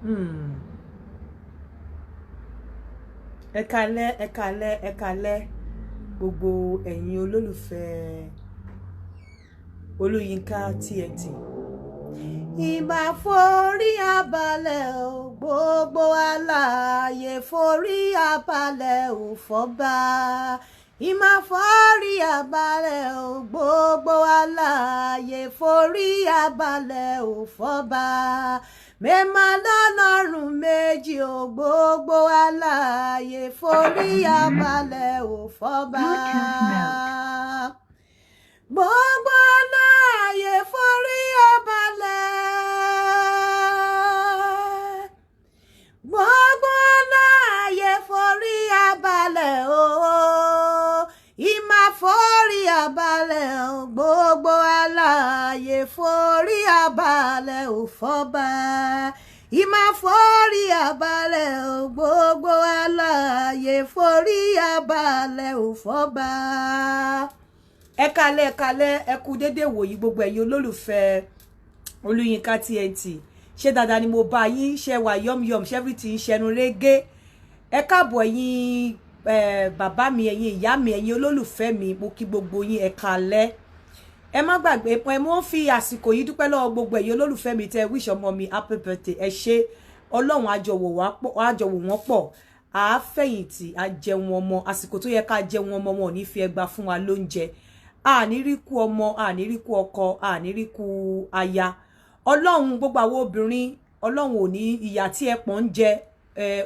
Ẹ káalẹ́ gbogbo ẹ̀yin olólùfẹ́ Olúyinká TNT. Ìbà forí abalẹ̀ o, gbogbo alààyè forí abalẹ̀ o fọ́ba. Ìmà forí abalẹ̀ o, gbogbo alààyè forí abalẹ̀ o fọ́ba. Mẹ́mà lọ́lọ́run méjì o, gbogbo alààyè forí abalẹ̀ o fọ́ba. Gbogbo alààyè forí abalẹ̀. Gbogbo alààyè forí abalẹ̀ o. Ìmà forí abalẹ̀ o, gbogbo alààyè forí abalẹ̀ o fọ́ba. Ìmà forí abalẹ̀ o, gbogbo alààyè forí abalẹ̀ o fọ́ba. Ẹ káalẹ́ ẹ kú dédé wòyí gbogbo ẹ̀yin olólùfẹ́ Olúyinká TNT. Ṣé dáadáa ni mo bá yín, ṣe wà yọ́myọ́m, ṣe everything ṣẹnu régé. Ẹ káàbọ̀ ẹ̀yin bàbá mi, ẹ̀yin ìyá mi, ẹ̀yin olólùfẹ́ mi, mo kí gbogbo yín ẹ káalẹ́. Ẹ má gbàgbé pé mo ń fi àsìkò yìí dúpẹ́ lọ́wọ́ gbogbo ẹ̀yin olólùfẹ́ mi tẹ́ wish ọmọ mi happy birthday. Ẹ ṣé, Ọlọ́run á jọ̀wọ́ wọ́n pọ̀. A fẹ̀yìntì, a jẹun ọmọ, àsìkò tó yẹ ká jẹun ọmọ wọn ò ní fi ẹgba fún wa lóúnjẹ. A ní rí kú ọmọ, a ní rí kú ọkọ, a ní rí kú aya. Ọlọ́run gbogbo àwọn obìnrin, Ọlọ́run ò ní ìyà tí ẹpọ̀n ń jẹ,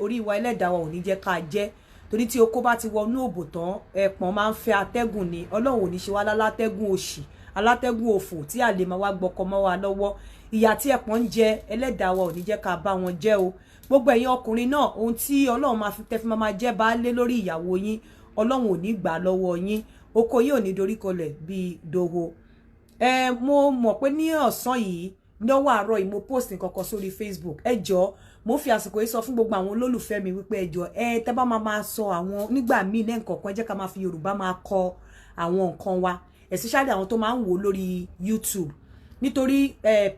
orí wa Ẹlẹ́dàá wa ò ní jẹ́ ká jẹ. Torí tí oko bá ti wọnú òbò tán, ẹpọ̀n máa ń fẹ́ atẹ́gùn ni. Ọlọ́run ò ní ṣe wá lálátẹ́gùn òṣì, alátẹ́gùn òfò tí a lè máa wá gbọ́kọ mọ́ wa lọ́wọ́. Ìyà tí ẹpọ̀n ń jẹ, Ẹlẹ́dàá wa ò ní jẹ́ ká bá wọn jẹ o. Gbogbo ẹ̀yin ọkùnrin náà, ohun tí Ọlọ́run máa fi tẹ́ fi máa jẹ́ baálé lórí ìyàwó yín, Ọlọ́run ò ní gbà lọ́wọ́ yín. Oko yìí ò ní dorí kolẹ̀ bí doho. Mo mọ̀ pé ní ọ̀sán yìí lọ́wọ́ àárọ̀ yìí mo post nǹkan kan sórí Facebook. Ẹ jọ̀ọ́, mo fi àsìkò yìí sọ fún gbogbo àwọn olólùfẹ́ mi wípé ẹ jọ̀ọ́, tẹ́ bá máa sọ àwọn nígbà míì lẹ́ǹkọ̀ọ̀kan, ẹ jẹ́ ká máa fi Yorùbá máa kọ àwọn nǹkan wa, especially àwọn tó máa ń wò lórí YouTube. Nítorí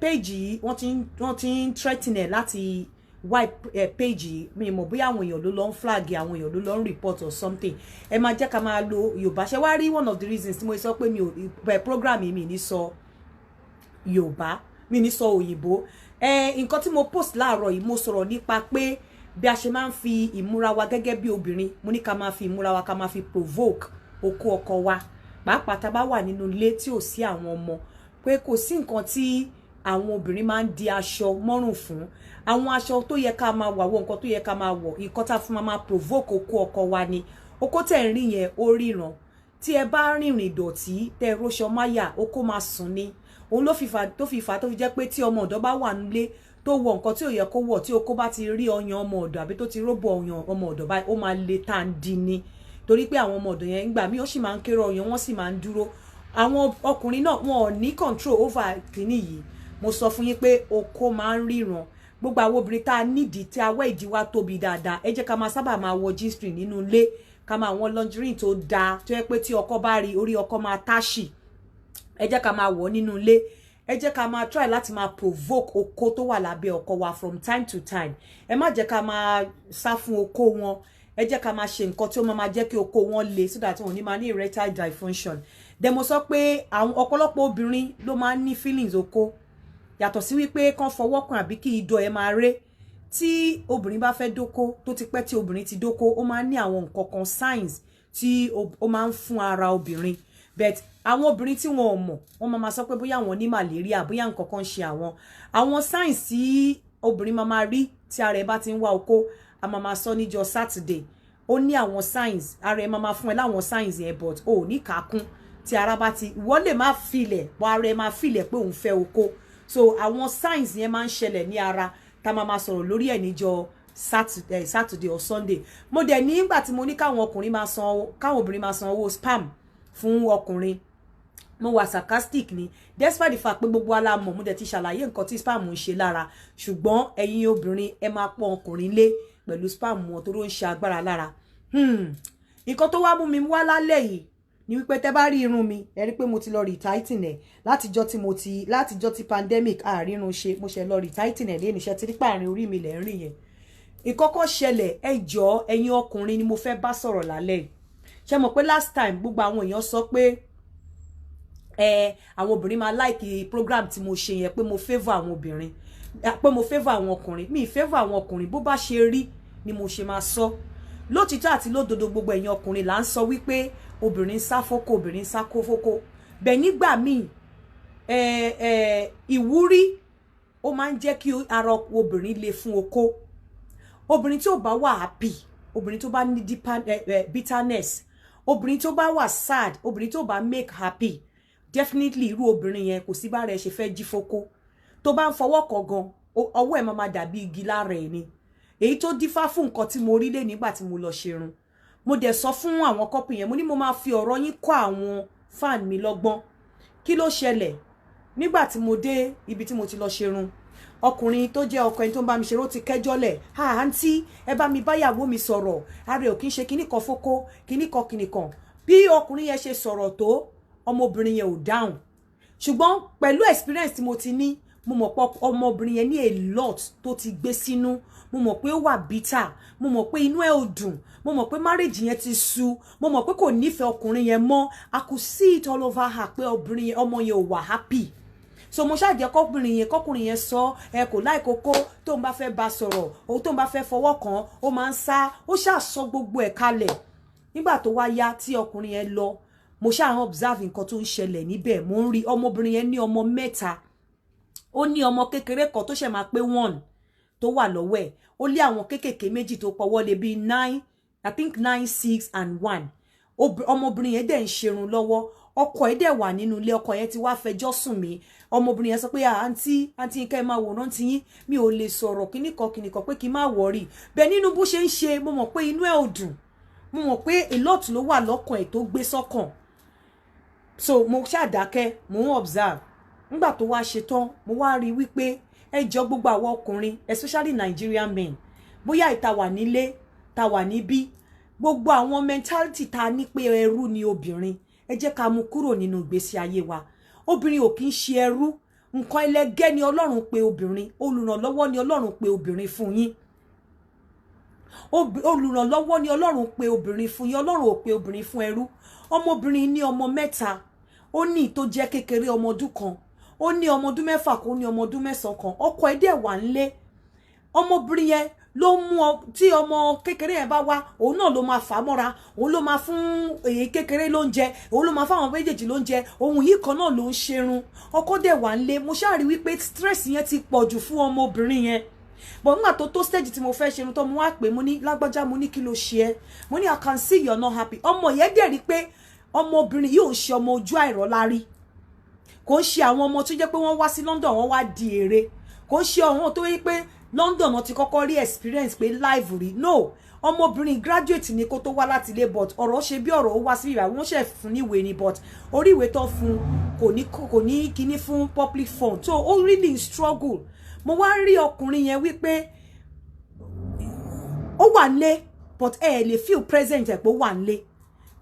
page yìí wọ́n ti ń threaten ẹ̀ láti wipe page yìí. Mi mọ̀ bóyá àwọn èèyàn ló lọ ń flag, àwọn èèyàn ló lọ ń report or something. Ẹ máa jẹ́ ká máa lo Yorùbá. Ṣé wá rí one of the reasons tí mo sọ pé mi ò program mi ní sọ Yorùbá, mi ní sọ òyìnbó. Nǹkan tí mo post láàárọ̀ yìí mo sọ̀rọ̀ nípa pé bí a ṣe máa ń fi ìmúra wa gẹ́gẹ́ bí obìnrin, mo ní ká máa fi ìmúra wa ká máa fi provoke oko ọkọ wa. Pàápàá tá bá wà nínú ilé tí ò sí àwọn ọmọ, pé kò sí nǹkan tí àwọn obìnrin máa ń di aṣọ mọ́rùn fún. Àwọn aṣọ tó yẹ ká máa wọ̀, àwọn nǹkan tó yẹ ká máa wọ̀, nǹkan tá fún máa provoke oko ọkọ wa ni. Oko tẹ́ ń rí yẹn ó ríran. Tí ẹ bá rìnrìn ìdọ̀tí tẹ́ róṣọ máyà, oko máa sùn ni. Òun ló fi fà tó fi jẹ́ pé tí ọmọ ọ̀dọ̀ bá wà nílé tó wọ nǹkan tí ò yẹ kó wọ̀, tí oko bá ti rí ọyàn ọmọ ọ̀dọ̀ àbí tó ti róbò ọyàn ọmọ ọ̀dọ̀ báyìí, ó máa le tàǹdì ni. Torí pé àwọn ọmọ ọ̀dọ̀ yẹn nígbà míì ó sì máa ń kéré ọyàn, wọ́n sì máa ń dúró. Àwọn ọkùnrin náà wọn ò ní control over kìíní yìí. Mo sọ fún yín pé oko máa ń ríran. Gbogbo àwọn obìnrin tá nídìí tí awẹ́ ìdí wa tóbi dáadáa, ẹ jẹ́ ká máa sábà máa wọ G-string nínú ilé, ká máa wọ lingerie tó dáa, tó yẹ pé tí ọkọ bá rí, orí ọkọ máa táṣì. Ẹ jẹ́ ká máa wọ̀ nínú ilé. Ẹ jẹ́ ká máa try láti máa provoke oko tó wà lábẹ́ ọkọ wa from time to time. Ẹ má jẹ́ ká máa sá fún oko wọn. Ẹ jẹ́ ká máa ṣe nǹkan tí ó máa jẹ́ kí oko wọn le, so that wọn ní máa ní erectile dysfunction. Then mo sọ pé àwọn ọ̀pọ̀lọpọ̀ obìnrin ló máa ń ní feelings oko. Yàtọ̀ sí wípé kán fọwọ́ kan àbí kí idọ̀ ẹ máa ré. Tí obìnrin bá fẹ́ dóko, tó ti pẹ́ tí obìnrin ti dóko, ó máa ń ní àwọn nǹkan kan signs tí ó máa ń fún ara obìnrin. But àwọn obìnrin tí wọn ò mọ̀, wọ́n máa sọ pé bóyá àwọn ní malaria, bóyá nǹkan kan ṣe àwọn. Àwọn signs tí obìnrin máa rí tí ara ẹ bá ti ń wá oko, a máa sọ níjọ́ Saturday. Ó ní àwọn signs, ara ẹ máa fún ẹ láwọn signs yẹn, but ó ní kàkún. Tí ara bá ti, ìwọ lè má filẹ̀, bọ́ ara ẹ máa filẹ̀ pé òun fẹ́ oko. So àwọn signs yẹn máa ń ṣẹlẹ̀ ní ara, tá máa sọ̀rọ̀ lórí ẹ̀ níjọ́ Saturday or Sunday. Mo dẹ̀ ní ìgbà tí mo ní káwọn obìnrin máa san owó spam fún ọkùnrin, mo wà sarcastic ni, despite the fact pé gbogbo ala mọ̀, mo dẹ̀ ti ṣàlàyé nǹkan tí spam ń ṣe lára. Ṣùgbọ́n ẹ̀yin obìnrin ẹ máa pọ́n ọkùnrin lé pẹ̀lú spam wọn tó ń ṣe agbára lára. Nǹkan tó wá mú mi wá lálẹ́ yìí ni wípé tẹ́ bá rí irun mi ẹ rí pé mo ti lọ retighten ẹ̀ látijọ́ tí pandemic àrírun ṣe mo ṣe lọ retighten ẹ̀ lẹ́nu iṣẹ́ tí nípa àárín orí mi lẹ́ ń rìn yẹn ìkọ́kọ́ ṣẹlẹ̀ ẹ jọ̀ọ́ ẹ̀yin ọkùnrin ni mo fẹ́ bá sọ̀rọ̀ lálẹ́ ṣé mọ̀ pé last time gbogbo àwọn èèyàn sọ pé àwọn obìnrin máa like program tí mo ṣe yẹn pé mo favour àwọn obìnrin pé mo favour àwọn ọkùnrin mi favour àwọn ọkùnrin bó bá ṣe rí ni mo ṣe máa sọ lótìtọ́ àti lódodo gbogbo ẹ̀yin ọkùnrin là ń sọ wípé obìnrin sá fókó obìnrin sá kó fókó bẹ́ẹ̀ nígbà míì ìwúrí ó máa ń jẹ́ kí ara obìnrin le fún okó obìnrin tí ò bá wà happy obìnrin tó bá ní bitterness obìnrin tó bá wà sad obìnrin tó bá make happy definitely irú obìnrin yẹn kò sí bá rẹ̀ ṣe fẹ́ jí fókó tó bá ń fọwọ́ kọ gan ọwọ́ ẹ̀ máa dàbí igi lára ẹ̀ ni èyí tó dífá fún nǹkan tí mo rí lé nígbà tí mo lọ ṣerun mo dẹ̀ sọ fún àwọn kọ́pì yẹn mo ní mo máa fi ọ̀rọ̀ yín kọ́ àwọn fan mi lọ́gbọ́n kí ló ṣẹlẹ̀ nígbà tí mo dé ibi tí mo ti lọ ṣerun ọkùnrin tó jẹ́ ọkọ ẹni tó ń bá mi ṣeré ó ti kẹ́jọ́lẹ̀ àǹtí ẹ bá mi báyàwó mi sọ̀rọ̀ ara ẹ̀ ò kí ń ṣe kíní kan fókó kíní kan bí ọkùnrin yẹn ṣe sọ̀rọ̀ tó ọmọbìnrin yẹn ò dáhùn ṣùgbọ́n pẹ̀lú experience tí mo ti ní mo mọ̀ pé ọmọbìnrin yẹn ní a lot tó ti gbé sínú mo mọ̀ pé ó wà bitter mo mọ̀ pé inú ẹ̀ ò dùn mo mọ̀ pé marriage yẹn ti sú mo mọ̀ pé kò nífẹ̀ẹ́ ọkùnrin yẹn mọ́ I could see it all over her pé obìnrin yẹn ọmọ yẹn ò wà happy so mo ṣáà jẹ́ kọkùnrin yẹn sọ ẹ kò láì kókó tó ń bá fẹ́ bá sọ̀rọ̀ o tó ń bá fẹ́ fọwọ́ kàn ó máa ń sá ó ṣáà sọ gbogbo ẹ̀ kalẹ̀ nígbà tó wá yá tí ọkùnrin yẹn lọ mo ṣáà observe nǹkan tó ń ṣẹlẹ̀ níbẹ̀ mo ń rí ọmọbìnrin yẹn ní ọmọ mẹ́ta ó ní ọmọ kékeré kan tó ṣẹ̀ máa pé 1 tó wà lọ́wọ́ ẹ̀ ó lé àwọn kékèké méjì tó pọ̀wọ́ lé bíi 9 I think 9 6 and 1 ọmọbìnrin yẹn dẹ̀ ń ṣerun lọ́wọ́ ọkọ ẹ̀ dẹ̀ wà nínú ilé ọkọ yẹn ti wá fẹjọ́ sùn mí ọmọbìnrin yẹn sọ pé àǹtí kẹ́ ẹ máa wòran ti yín mi ò lè sọ̀rọ̀ kíníkan pé kí n má wọ̀rí bẹ́ẹ̀ nínú bó ṣe ń ṣe mo mọ̀ pé inú ẹ̀ ò dùn mo mọ̀ pé a lot ló wà lọ́kàn ẹ̀ tó gbé sọ́kàn so mo ṣàdákẹ́ mo ń observe nígbà tó wá ṣe tán mo wá rí wípé ẹ jọ gbogbo àwọn ọkùnrin especially Nigerian men bóyá ìta wà nílé ta wà níbí gbogbo àwọn mentality ta ní pé ẹrú ni obìnrin ẹ jẹ́ ká mú kúrò nínú ìgbésí ayé wa obìnrin ò kì í ṣe ẹrú nǹkan ẹlẹgẹ́ ni Ọlọ́run pè obìnrin olùrànlọ́wọ́ ni Ọlọ́run pè obìnrin fún yín olùrànlọ́wọ́ ni Ọlọ́run pè obìnrin fún yín Ọlọ́run ò pè obìnrin fún ẹrú ọmọbìnrin ní ọmọ mẹ́ta ó ní tó jẹ́ kékeré ọmọ ọdún kan ó ní ọmọ ọdún mẹ́fà kó ní ọmọ ọdún mẹ́sàn kan ọkọ ẹ̀ dẹ̀ wà nílé ọmọbìnrin yẹn ló mú tí ọmọ kékeré yẹn bá wá òun náà ló máa fà á mọ́ra òun ló máa fún èyí kékeré lóúnjẹ òun ló máa fáwọn méjèèjì lóúnjẹ òun yìí kan náà ló ń ṣerun ọkọ dẹ̀ wà nílé mo ṣáà rí wípé stress yẹn ti pọ̀ jù fún ọmọbìnrin yẹn but nígbà tó stage tí mo fẹ́ ṣerun tó mo wá pè mo ní lágbájá mo ní kí ló ṣe ẹ́ mo ní I can see you're not happy ọmọ yẹn dẹ̀ rí pé ọmọbìnrin yìí ò ń ṣe ọmọ ojú àìrọ́lárí kò ń ṣe àwọn ọmọ tó jẹ́ pé wọ́n wá sí London wọ́n wá di èrè kò ń ṣe àwọn tó yẹ pé London wọ́n ti kọ́kọ́ rí experience pé live rí no ọmọbìnrin graduate ni kó tó wá láti ilé but ọ̀rọ̀ ṣe bí ọ̀rọ̀ ó wá sí ìwà wọ́n ṣe fún níwèé ni but orí ìwé tó fún kò ní kíní fún public fund so ó really struggle mo wá rí ọkùnrin yẹn wípé ó wà nílé but ẹ lè feel present ẹ̀ pé ó wà nílé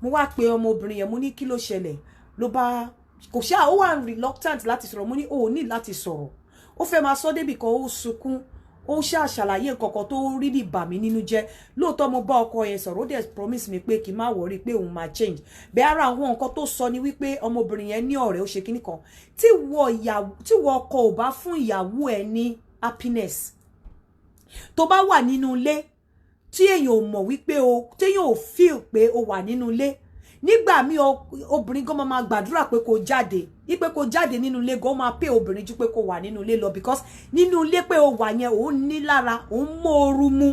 mo wá pe ọmọbìnrin yẹn mo ní kí ló ṣẹlẹ̀ ló bá kò ṣáà ó wà reluctant láti sọ̀rọ̀ mo ní o ní láti sọ̀rọ̀ ó fẹ́ máa sọ débì kan ó sunkún ó ṣáà ṣàlàyé nǹkankan tó rí ní bà mí nínú jẹ́ lóòótọ́ mo bá ọkọ yẹn sọ̀rọ̀ ó dẹ̀ promise mi pé kí n má worry pé òun máa change bẹ́ẹ̀ ara àwọn nǹkan tó sọ ni wípé ọmọbìnrin yẹn ní ọ̀rẹ́ ó ṣe kíní kan tí wọ ọkọ ò bá fún ìyàwó ẹ ní happiness tó bá wà nínú ilé tí èèyàn ò mọ̀ wípé téèyàn ò feel pé o wà nínú ilé nígbà míì obìnrin gan máa gbàdúrà pé kó jáde wípé kó jáde nínú ilé gan máa pè obìnrin jù pé kó wà nínú ilé lọ because nínú ilé pé o wà yẹn òun ní lára òun mọ́ọ́rú mú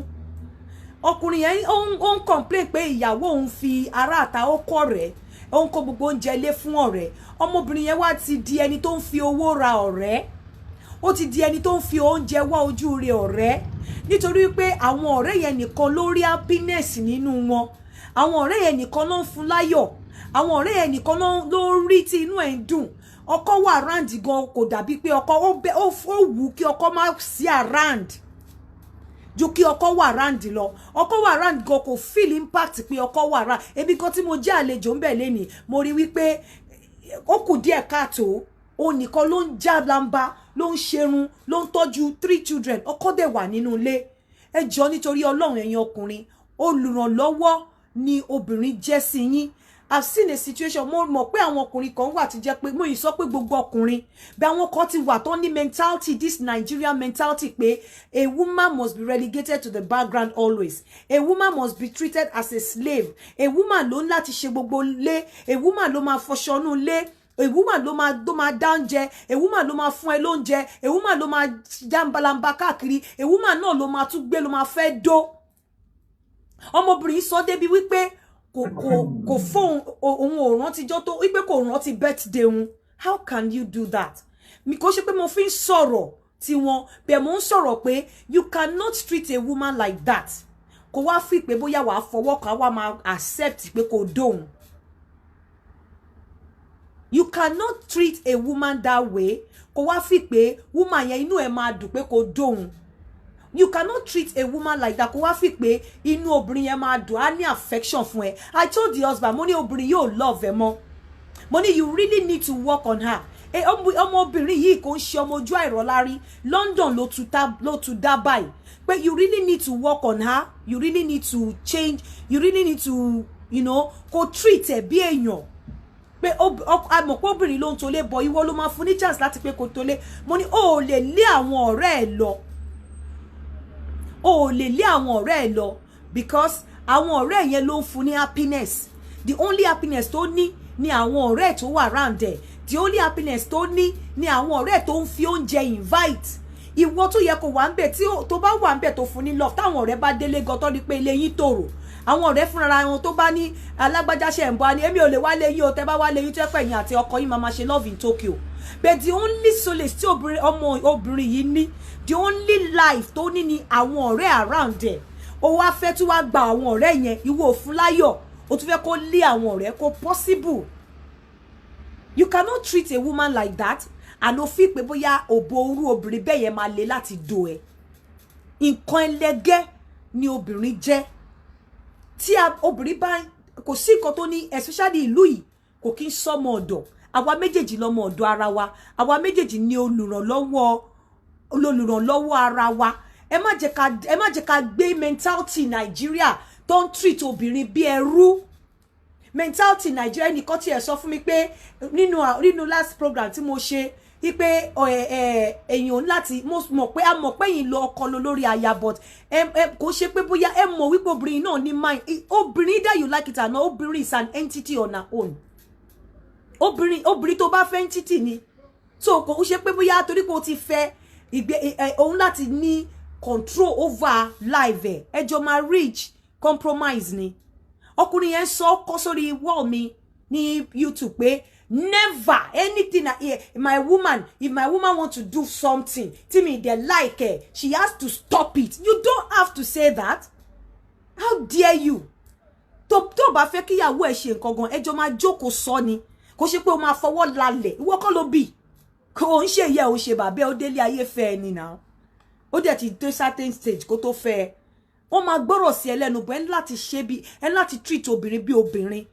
ọkùnrin yẹn ó ń complain pé ìyàwó òun fi ara àta ó kọ́ rẹ̀ ó ń kó gbogbo oúnjẹ ilé fún ọ̀rẹ́ ọmọbìnrin yẹn wá ti di ẹni tó ń fi owó ra ọ̀rẹ́ ó ti di ẹni tó ń fi oúnjẹ wá ojú rẹ̀ ọ̀rẹ́ nítorí pé àwọn ọ̀rẹ́ yẹn nìkan ló rí happiness nínú wọn àwọn ọ̀rẹ́ yẹn nìkan ló ń fún láyọ̀ àwọn ọ̀rẹ́ yẹn nìkan ló rí tí inú ẹ̀ ń dùn ọkọ wà around gan kò dàbí pé ọkọ ó wù kí ọkọ má sí around ju kí ọkọ wà round lọ. Ọkọ wà round go kò feel impact pé ọkọ wà round. Ebi kan tí mo jẹ́ àlejò ńbẹ̀ leni mo rí wí pé ó kù díẹ̀ káàtó ó nìkan ló ń já lamba ló ń ṣerun ló ń tọ́jú 3 children ọkọ dẹ̀ wà nínú ilé. Ẹ jọ̀ọ́ nítorí Ọlọ́run ẹ̀yin ọkùnrin olùrànlọ́wọ́ ni obìnrin jẹ́ sí yín. I've seen a situation mo mọ̀ pé àwọn ọkùnrin kan wà tí jẹ́ pé mo yìí sọ pé gbogbo ọkùnrin bí àwọn kan ti wà tó ní mentality this Nigerian mentality pé a woman must be relegated to the background always. A woman must be treated as a slave. A woman ló ń láti ṣe gbogbo lé. A woman ló máa fọṣọ nú lé. A woman ló máa dá oúnjẹ. A woman ló máa fún ẹ lóúnjẹ. A woman ló máa jambalamba káàkiri. A woman náà ló máa tún gbé ló máa fẹ́ dó. Ọmọbìnrin sọ débi wípé kò fóun òun ò rántijọ́ tó wípé kò rántí birthday òun. How can you do that? Mi kò ṣe pé mo fi ń sọ̀rọ̀ tí wọn bẹ́ẹ̀ mo ń sọ̀rọ̀ pé you cannot treat a woman like that. Kò wá fi pé bóyá wàá fọwọ́ kan wá máa accept pé kò dóhun. You cannot treat a woman that way. Kò wá fi pé woman yẹn inú ẹ̀ máa dùn pé kò dóhun. You cannot treat a woman like that. Kò wá fi pé inú obìnrin yẹn máa dùn á ní affection fún ẹ. I told the husband mo ní obìnrin yóò love ẹ mọ́. Mo ní you really need to work on her. Ọmọbìnrin yìí kò ń ṣe ọmọ ojú àìrọ́lárí. London ló tún dá báyìí. But you really need to work on her. You really need to change. You really need to, kò treat ẹ bí èèyàn. Pé àmọ́ pé obìnrin ló ń tolé bọ̀ ìwọ ló máa fún ní chance láti pé kò tolé. Mo ní o ò lè lé àwọn ọ̀rẹ́ ẹ lọ. O ò lè lé àwọn ọ̀rẹ́ ẹ lọ because àwọn ọ̀rẹ́ yẹn ló ń fún ní happiness. The only happiness tó ní ni àwọn ọ̀rẹ́ tó wà round ẹ̀. The only happiness tó ní ni àwọn ọ̀rẹ́ tó ń fi oúnjẹ invite. Ìwọ tó yẹ kó wà ńbẹ̀ tí tó bá wà ńbẹ̀ tó fún ní love táwọn ọ̀rẹ́ bá délé gan tó ní pé ilé yín tòrò. Àwọn ọ̀rẹ́ fúnra wọn tó bá ní alágbájá ṣe ń bọ̀ ni èmi ò lè wá lé yín o tẹ́ bá wá lé yín tó pé yín àti ọkọ yín máa ṣe love in Tokyo. But the only solace tí obìnrin yìí ní, the only life tó ní ni àwọn ọ̀rẹ́ around ẹ̀. Ó wá fẹ́ tún wá gba àwọn ọ̀rẹ́ yẹn ìwọ ò fún láyọ̀. Ó tún fẹ́ kó lé àwọn ọ̀rẹ́ kó possible. You cannot treat a woman like that and ó fi pé bóyá òbò orú obìnrin bẹ́ẹ̀ yẹn máa le láti do ẹ. Nǹkan ẹlẹgẹ́ ni obìnrin jẹ́. Tí obìnrin bá kò sí nǹkan tó ní especially ìlú yìí kò kí ń sọmọ ọ̀dọ̀. Àwa méjèèjì lọmọ ọ̀dọ̀ ara wa. Àwa méjèèjì ni olùrànlọ́wọ́ ara wa. Ẹ má jẹ́ ká gbé mentality Nigeria tó ń treat obìnrin bí ẹrú. Mentality Nigeria nìkan tí ẹ sọ fún mi pé nínú last program tí mo ṣe wípé èèyàn láti mo mọ̀ pé a mọ̀ pé yín lọ ọkọ lọ lórí aya but kò ṣe pé bóyá ẹ mọ̀ wípé obìnrin náà ní mind. Obìnrin that you like it or not, obìnrin is an entity on her own. Obìnrin tó bá fẹ́ entity ni. So kò ṣe pé bóyá torí pé o ti fẹ́ òun láti ní control over life ẹ̀. Ẹ jọ máa reach compromise ni. Ọkùnrin yẹn sọ kọ sórí wall mi ní YouTube pé never anything if my woman want to do something tí mi dey like her, she has to stop it. You don't have to say that. How dare you? Tó bá fẹ́ kíyàwó ẹ̀ ṣe nǹkan gan ẹ jọ máa jókòó sọ ni. Kò ṣe pé o máa fọwọ́ lálẹ̀ ìwọ kọ́ ló bí. Kò ń ṣe ìyá ò ṣe bàbá ó délé ayé fẹ́ ni now. Ó dẹ̀ ti dé certain stage kó tó fẹ́. Ó máa gbọ́rọ̀ sí ẹlẹ́nu bọ́ ẹ láti ṣe bí ẹ láti treat obìnrin bí obìnrin.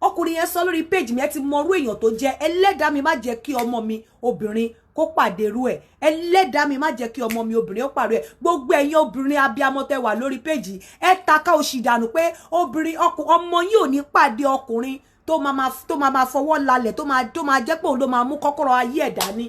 Ọkùnrin yẹn sọ lórí page mi ẹ ti mọ irú èèyàn tó jẹ́. Ẹlẹ́dàá mi má jẹ́ kí ọmọ mi obìnrin kó pàdé irú ẹ̀. Ẹlẹ́dàá mi má jẹ́ kí ọmọ mi obìnrin ó pàdé ẹ̀. Gbogbo ẹ̀yin obìnrin abiyamọ tẹ́ wà lórí page ẹ taka òṣì dànù pé obìnrin ọmọ yín ò ní pàdé ọkùnrin tó máa fọwọ́ lálẹ̀ tó máa jẹ́ pé òun ló máa mú kọ́kọ́rọ́ ayé ẹ̀ dání.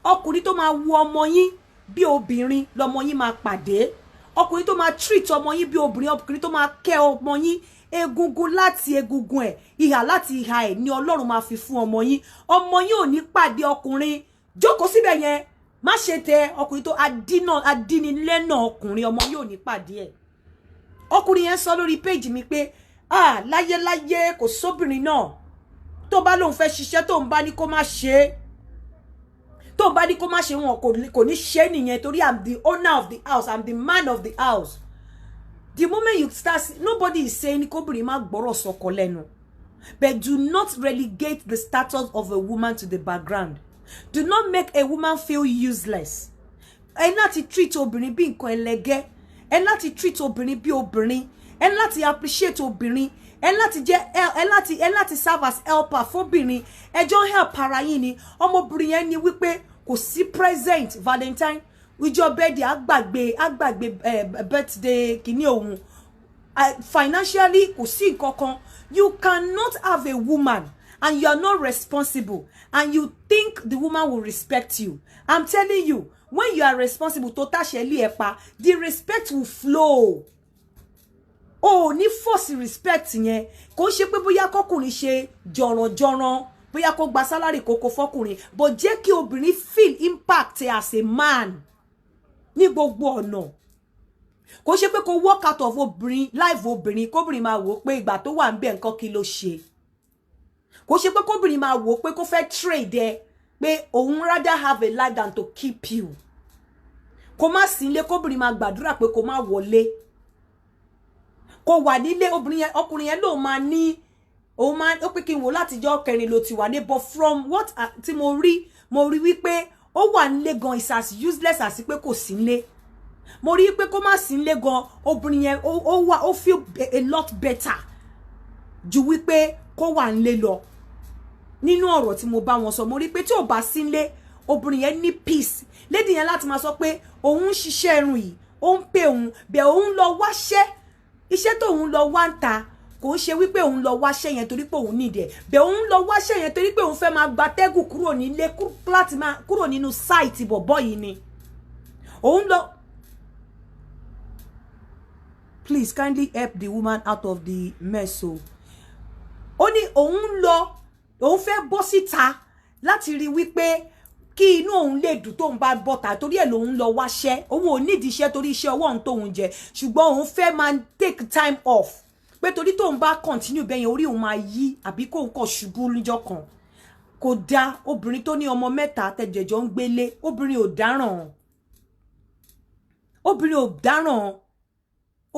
Ọkùnrin tó máa wo ọmọ yín bí obìnrin lọmọ yín máa pàdé. Ọkùnrin tó máa treat ọmọ yín bí obìnrin, ọkùnrin tó máa kẹ́ ọmọ yín egungun láti egungun ẹ̀, ìhà láti ìhà ẹ̀ ni Ọlọ́run máa fi fún ọmọ yín. Ọmọ yín ò ní pàdé ọkùnrin jókòó síbẹ̀ yẹn má ṣe tẹ ọkùnrin tó adínilẹ́nà ọkùnrin ọmọ yín ò ní pàdé ẹ̀. Ọkùnrin yẹn sọ lórí page mi pé láyé kò sóbìnrin náà tó bá lóun fẹ́ ṣiṣẹ́ tó ń bá ní kó má ṣe tó bá ní kó má ṣe wọn kò ní ṣe nìyẹn torí I'm the owner of the house, I'm the man of the house. The moment you start, nobody is saying kóbìnrin má gbọ́rọ̀ sọ́kọ lẹ́nu. But do not relegate the status of a woman to the background. Do not make a woman feel useless. Ẹ láti treat obìnrin bí nǹkan ẹlẹgẹ́. ẹ láti treat obìnrin bí obìnrin, ẹ láti appreciate obìnrin, ẹ láti jẹ́ ẹ láti serve as helper fóbìnrin, ẹ jọ help ara yín ni. Ọmọbìnrin yẹn ní wípé kò sí present Valentine ìjọ birthday àgbàgbé birthday kìíní òun, financially kò sí nǹkankan. You cannot have a woman and you are not responsible and you think the woman will respect you. I'm telling you, when you are responsible tó tàṣẹ lé ẹ pa, the respect will flow. Oh, ní force respect yẹn kò ṣe pé bóyá kọkùnrin ṣe jọ̀rọ̀jọ̀rọ̀, bóyá kó gba salary kókó fọkùnrin, but jẹ́ kí obìnrin feel impact as a man ní gbogbo ọ̀nà. Kò ṣe pé kó walk out of obìnrin life obìnrin kóbìnrin máa wò pé ìgbà tó wà ń bẹ̀ nǹkan kí ló ṣe. Kò ṣe pé kóbìnrin máa wò pé kó fẹ́ trade ẹ pé òun rather have a life than to keep you. Kó má sí nílé kóbìnrin máa gbàdúrà pé kó má wọlé. Kó wà nílé obìnrin yẹn, ọkùnrin yẹn ló máa ní ó máa ó pé kí n wò látijọ́ kẹrin ló ti wà ní, but from what tí mo rí wípé ó wà nílé gan is as useless as pé kò sí nílé. Mo rí pé kó má sí nílé gan obìnrin yẹn ó feel a lot better ju wípé kó wà nílé lọ. Nínú ọ̀rọ̀ tí mo bá wọn sọ mo rí pé tí ò bá sí nílé obìnrin yẹn ní peace. Lady yẹn láti máa sọ pé òun ń ṣiṣẹ́ irun yìí, ó ń pè òun, bẹ̀ òun lọ wáṣẹ́. Iṣẹ́ tó òun lọ wá ń ta kò ń ṣe wípé òun lọ wáṣẹ́ yẹn torí pé òun need ẹ̀, bẹ̀ òun lọ wáṣẹ́ yẹn torí pé òun fẹ́ máa gbatẹ́gùn kúrò nílé láti máa kúrò nínú site bọ̀bọ́ yìí ni. Òun lọ. Please kindly help the woman out of the mess o. Ó ní òun fẹ́ bọ́ síta láti rí wípé kí inú òun lè dùn tóun bá bọ́ta torí ẹ̀ lòun lọ wáṣẹ́. Òun ò nídìí iṣẹ́ torí iṣẹ́ ọwọ́ òun tóun jẹ, ṣùgbọ́n òun fẹ́ máa take time off pé torí tóun bá continue bẹ́yẹn orí òun máa yí àbí kóun kọ̀ ṣubú níjọ́ kan. Kò dá obìnrin tó ní ọmọ mẹ́ta tẹ̀jẹ̀jọ́ ń gbélé, obìnrin ò dáràn. Obìnrin ò dáràn.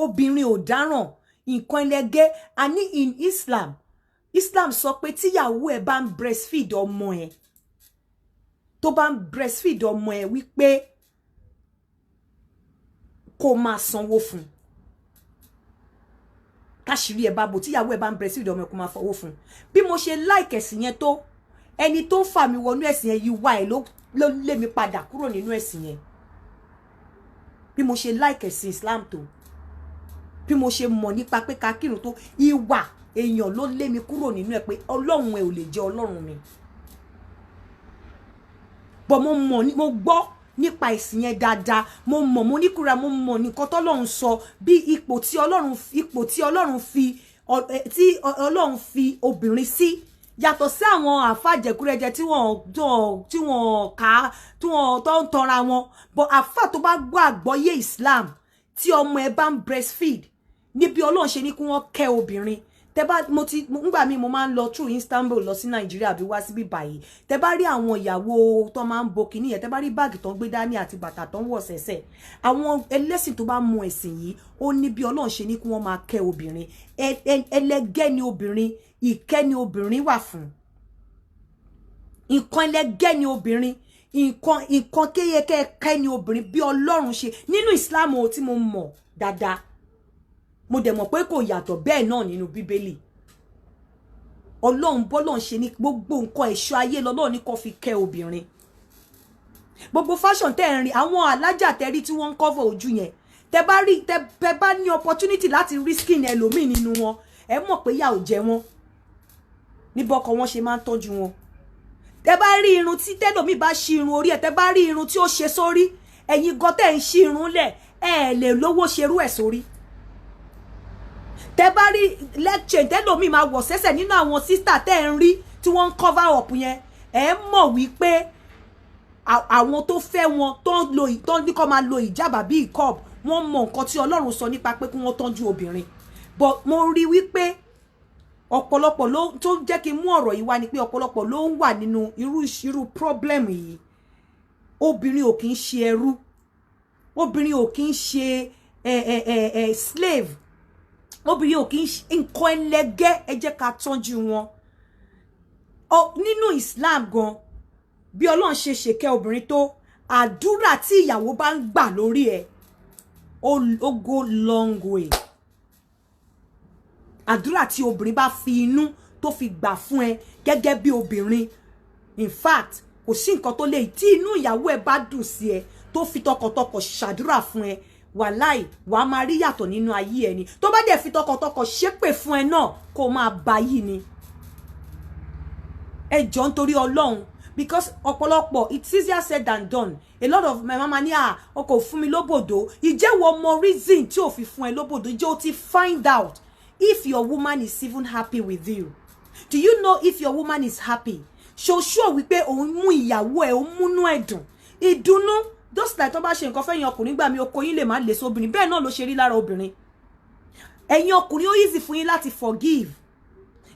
Obìnrin ò dáràn. Nǹkan ẹlẹgẹ́ àní in Islam sọ pé tíyàwó ẹ bá ń breastfeed ọmọ ẹ, tó bá ń breastfeed ọmọ ẹ wípé kó máa sanwó fún. Káṣírí ẹ bá bò tíyàwó ẹ bá ń breastfeed ọmọ ẹ kó máa fọwọ́ fún. Bí mo ṣe like ẹ̀sìn yẹn tó, ẹni tó fà mí wọnú ẹ̀sìn yẹn yìí wá ẹ ló lé mi padà kúrò nínú ẹ̀sìn yẹn. Bí mo ṣe like ẹ̀sìn Islam tó, bí mo ṣe mọ̀ nípa pé ká kírun tó, ìwà èèyàn ló lé mi kúrò nínú ẹ pé Ọlọ́run ẹ ò lè jẹ́ Ọlọ́run mi. But mo gbọ́ nípa ìsìn yẹn dáadáa, mo ní kúra, mo mọ̀ nǹkan t'Ọlọ́run sọ bí ipò tí Ọlọ́run fi obìnrin sí, yàtọ̀ sí àwọn àfàjẹkúrẹjẹ tí wọ́n tó ń tọra wọn. But àfà tó bá gbọ́ àgbọ́yé Islam tí ọmọ ẹ bá ń breastfeed níbi Ọlọ́run ṣe ní kí wọ́n kẹ́ obìnrin. Tẹ́ bá ngbà mi mo máa ń lọ through Istanbul lọ sí Nigeria bí wá síbí báyìí. Tẹ́ bá rí àwọn ìyàwó tó máa ń bo kíní yẹn, tẹ́ bá rí báàgì tó ń gbé dání àti bàtà tó ń wọ̀ sẹ́sẹ̀. Àwọn ẹlẹ́sìn tó bá mọ ẹ̀sìn yìí ó ní bí Ọlọ́run ṣe ní kí wọ́n máa kẹ́ obìnrin. Ẹlẹ́gẹ́ ni obìnrin, ìkẹ́ ni obìnrin wà fún. Nǹkan ẹlẹ́gẹ́ ni obìnrin, nǹkan kéyekẹ́ ni obìnrin bí Ọlọ́run ṣe nínú Islam tí mo mọ̀ dáadáa. Mo dẹ̀ mọ̀ pé kò yàtọ̀ bẹ́ẹ̀ náà nínú Bíbélì. Ọlọ́run bọ́lọ́run ṣe ní gbogbo nǹkan ẹ̀ṣọ́ ayé lọ́lọ́run ní kó fi kẹ́ obìnrin. Gbogbo fashion tẹ́ ń rí àwọn alájà tẹ́rí tí wọ́n ń cover ojú yẹn, tẹ́ bá ní opportunity láti rí skin ẹlòmíì nínú wọn, ẹ mọ̀ pé yà ò jẹ wọn. Níbọ̀kọ wọn ṣe máa ń tọ́jú wọn. Tẹ́ bá rí irun tí tẹ́lòmíì bá ṣí irun orí ẹ̀, tẹ́ bá rí irun tí ó ṣe sórí, ẹ̀yin gan tẹ́ ń ṣí irun lẹ̀, ẹ lè lówó ṣerú ẹ̀ sórí. Tẹ́ bá rí leg chain tẹ́lòmíì máa wọ̀ sẹ́sẹ̀ nínú àwọn sister tẹ́ ń rí tí wọ́n ń cover up yẹn, ẹ mọ̀ wípé àwọn tó fẹ́ wọn tó ní kó máa lo ìjábà bí ìkọ́b, wọ́n mọ̀ nǹkan tí Ọlọ́run sọ nípa pé kí wọ́n tọ́jú obìnrin. But mo rí wípé ọ̀pọ̀lọpọ̀ ló tó jẹ́ kí n mú ọ̀rọ̀ yìí wá ni pé ọ̀pọ̀lọpọ̀ ló ń wà nínú irú problem yìí. Obìnrin ò kì í ṣe ẹrú. Obìnrin ò kì í ṣe slave. Obìnrin ò kì í ṣe nǹkan ẹlẹgẹ́, ẹ jẹ́ ká tọ́jú wọn. Nínú Islam gan, bí Ọlọ́run ṣe ṣèkẹ́ obìnrin tó, àdúrà tí ìyàwó bá ń gbà lórí ẹ̀, ó go long way. Àdúrà tí obìnrin bá fi inú tó fi gbà fún ẹ gẹ́gẹ́ bí obìnrin, in fact kò sí nǹkan tó lè tí inú ìyàwó ẹ bá dùn sí ẹ tó fi tọkàntọkàn ṣàdúrà fún ẹ, wàláì wàá máa rí yàtọ̀ nínú ayé ẹni. Tó bá dẹ̀ fi tọkàntọkàn ṣépè fún ẹ náà kó máa bá yìí ni. Ẹ jọ̀ọ́ nítorí Ọlọ́run, because ọ̀pọ̀lọpọ̀ it's easier said than done. A lot of my mama ní o kò fún mi lóbòdó. Ìjẹ́ wo mọ reason tí o fi fún ẹ lóbòdó? Ìjẹ́ o ti find out if your woman is even happy with you? Do you know if your woman is happy? Show sure wípé òun mú ìyàwó ẹ, òun múnú ẹ̀dùn. Ìdùnnú, just like tó bá ṣe nǹkan fẹ́yìn ọkùnrin gbà mí oko yín lè má lè sóbìnrin, bẹ́ẹ̀ náà ló ṣe rí lára obìnrin. Ẹ̀yin ọkùnrin ó easy fún yín láti forgive.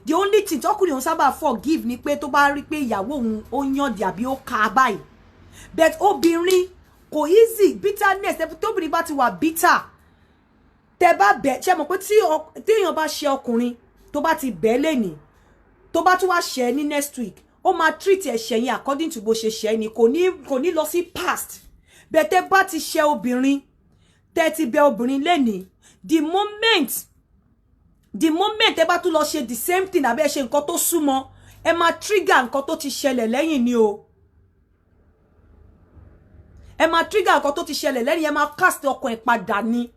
The only thing tọkùnrin òun sábà forgive ni pé tó bá rí pé ìyàwó òun ó yàn dì àbí ó ka báyìí. But obìnrin kò easy, bitterness, tóbìnrin bá ti wà bitter. Tẹ́ bá bẹ̀, ṣé mọ̀ pé tí èèyàn bá ṣe ọkùnrin tó bá ti bẹ̀ lẹ́ni, tó bá tún wá ṣe ní next week, ó máa treat ẹ̀ṣẹ̀ yín according to bó ṣe ṣe ni, kò ní lọ sí past. But tẹ́ bá ti ṣe obìnrin, tẹ́ ti bẹ̀ obìnrin lẹ́ni, the moment tẹ́ bá tún lọ ṣe the same thing àbí ẹ ṣe nǹkan tó súnmọ́, ẹ máa trigger nǹkan tó ti ṣẹlẹ̀ lẹ́yìn ni o. Ẹ máa trigger nǹkan tó ti ṣẹlẹ̀ lẹ́yìn, ẹ máa cast ọkàn ẹ padà ni.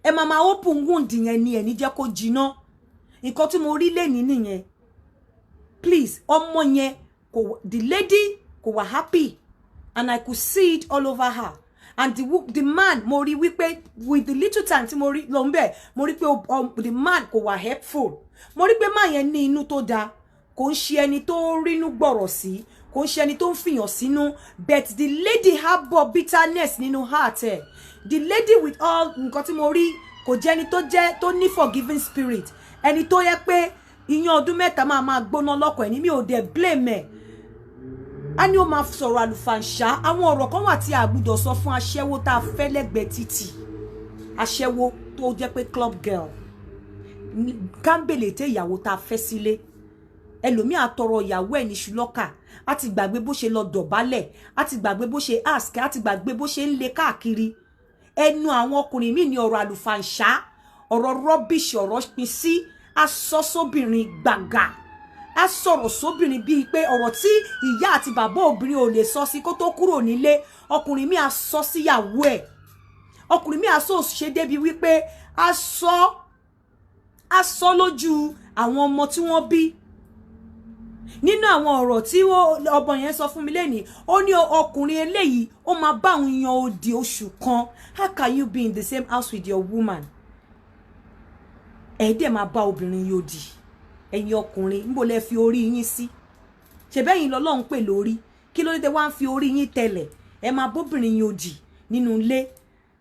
Ẹ máa open wound yẹn ni, ẹ ní jẹ́ kó jiná. Nǹkan tí mo rí lẹ́ni nìyẹn. Please, ọmọ yẹn the lady kò wà happy, and I could see it all over her. And the man, mo rí wípé with the little time tí mo rí lọ ńbẹ̀, mo rí pé the man kò wà helpful. Mo rí pé man yẹn ní inú tó dáa, kò ń ṣe ẹni tó rínú gbọ̀rọ̀ sí, kò ń ṣe ẹni tó ń fìyàn sínú, but the lady harbor bitterness nínú heart ẹ̀. The lady with all nǹkan tí mo rí kò jẹ́ ẹni tó ní forgiving spirit, ẹni tó yẹ pé ìyàn ọdún mẹ́ta máa gbóná lọ́kọ̀ ẹni, mi ò dẹ̀ blame ẹ̀. A ní ó máa sọ̀rọ̀ àlùfàǹṣá, àwọn ọ̀rọ̀ kan wà tí a gbọ́dọ̀ sọ fún aṣẹ́wó tá a fẹ́ lẹ́gbẹ̀ẹ́ títì. Aṣẹ́wó tó jẹ́ pé club girl, kámbèlè tẹ ìyàwó tá a fẹ́ sílé. Ẹlòmíì àtọrọ ìyàwó ẹ̀ ní ṣùlọ́kà, á ti gbàgbé bó ṣe lọ dọ̀bálẹ̀, á ti gbàgbé bó ṣe ask, á ti gbàgbé bó ṣe ń lé káàkiri. Ẹnu àwọn ọkùnrin míì ní ọ̀rọ̀ àlùfàǹṣá, ọ̀rọ̀ rubbish, ọ̀rọ̀ pin sí, asọ́sọ́bìnrin gbàgà. A sọ̀rọ̀ sóbìnrin bíi pé ọ̀rọ̀ tí ìyá àti bàbá obìnrin ò lè sọ sí kó tó kúrò nílé, ọkùnrin mi á sọ síyàwó ẹ̀. Ọkùnrin mi á sọ ṣe débi wípé a sọ lójú àwọn ọmọ tí wọ́n bí. Nínú àwọn ọ̀rọ̀ tí ọmọ yẹn sọ fún mi lẹ́ni, ó ní ọkùnrin eléyìí ó máa bá òun yan odi oṣù kan. How can you be in the same house with your woman? Ẹ dẹ̀ máa bá obìnrin yòdì. Ẹ̀yin ọkùnrin ńbo lẹ fi orí yín sí? Ṣebẹ́yìn lọ́lọ́run pè lórí, kí ló dé tẹ́ wá ń fi orí yín tẹ̀lẹ̀? Ẹ máa bóbìnrin yòdì nínú ilé.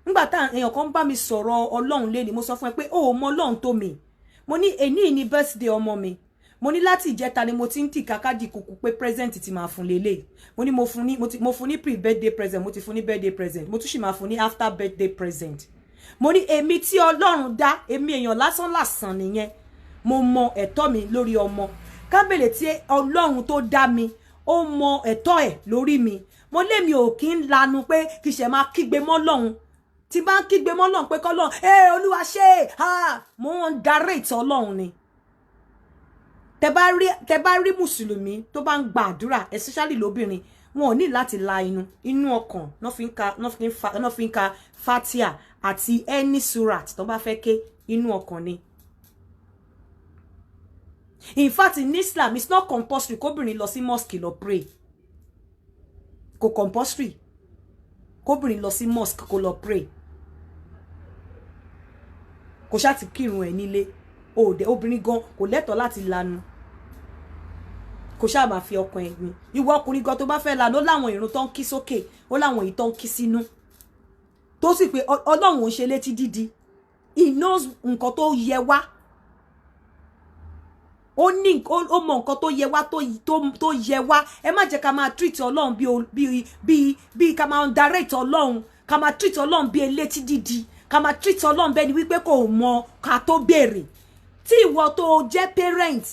Nígbà tá èèyàn kan bá mi sọ̀rọ̀ Ọlọ́run lé ni, mo sọ fún ẹ pé ó mọ Ọlọ́run tó mi. Mo ní èní ní birthday ọmọ mi. Mo ní láti ìjẹta ni mo ti ń tì kákàdì kùkù pé present ti máa fún lélẹ̀. Mo ní mo fún ní pre-birthday present, mo ti fún ní birthday present, mo tún sì máa fún ní after birthday present. Mo ní èmi tí Ọlọ́run dá, èmi èèyàn lásán nìyẹn. Mo mọ ẹ̀tọ́ mi lórí ọmọ. Kábèlè tí Ọlọ́run tó dá mi, ó mọ ẹ̀tọ́ ẹ̀ lórí mi. Mo lé mi ò kí ń lanu pé kì í ṣe máa kígbe mọ́ Ọlọ́run. Tí bá ń kígbe mọ́ Ọlọ́run pé k'Ọlọ́run, Olúwa ṣe, mo ń direct Ọlọ́run ni. Tẹ́ bá rí Mùsùlùmí tó bá ń gba àdúrà, especially lóbìnrin, wọn ò ní láti la inú ọkàn, no fi ń ka Fatia àti any surat tó bá fẹ́ ké, inú ọkàn ni. In fact, in Islam, it's not compulsory kóbìnrin lọ sí mosque lọ pray. Kò compulsory kóbìnrin lọ sí mosque kó lọ pray. Kò ṣá ti kírun ẹ̀ nílé. Obìnrin gan kò lẹ́tọ̀ọ́ láti lanu. Kò ṣá máa fi ọkàn ẹ̀ gbin. Ìwọ ọkùnrin gan tó bá fẹ́ lanu, ó láwọn ìrun tó ń kí sókè, ó láwọn èyí tó ń kí sínú. Tó sì pé Ọlọ́run ò ṣe létí dídí. He knows nǹkan tó yẹ wá. Ó mọ nǹkan tó yẹ wá tó yẹ wá. Ẹ má jẹ́ ká máa treat Ọlọ́run bí ká máa direct Ọlọ́run, ká máa treat Ọlọ́run bí elétí dídí, ká máa treat Ọlọ́run bẹ́ẹ̀ ni wípé kò mọ ká tó béèrè. Tí ìwọ tó jẹ́ parent,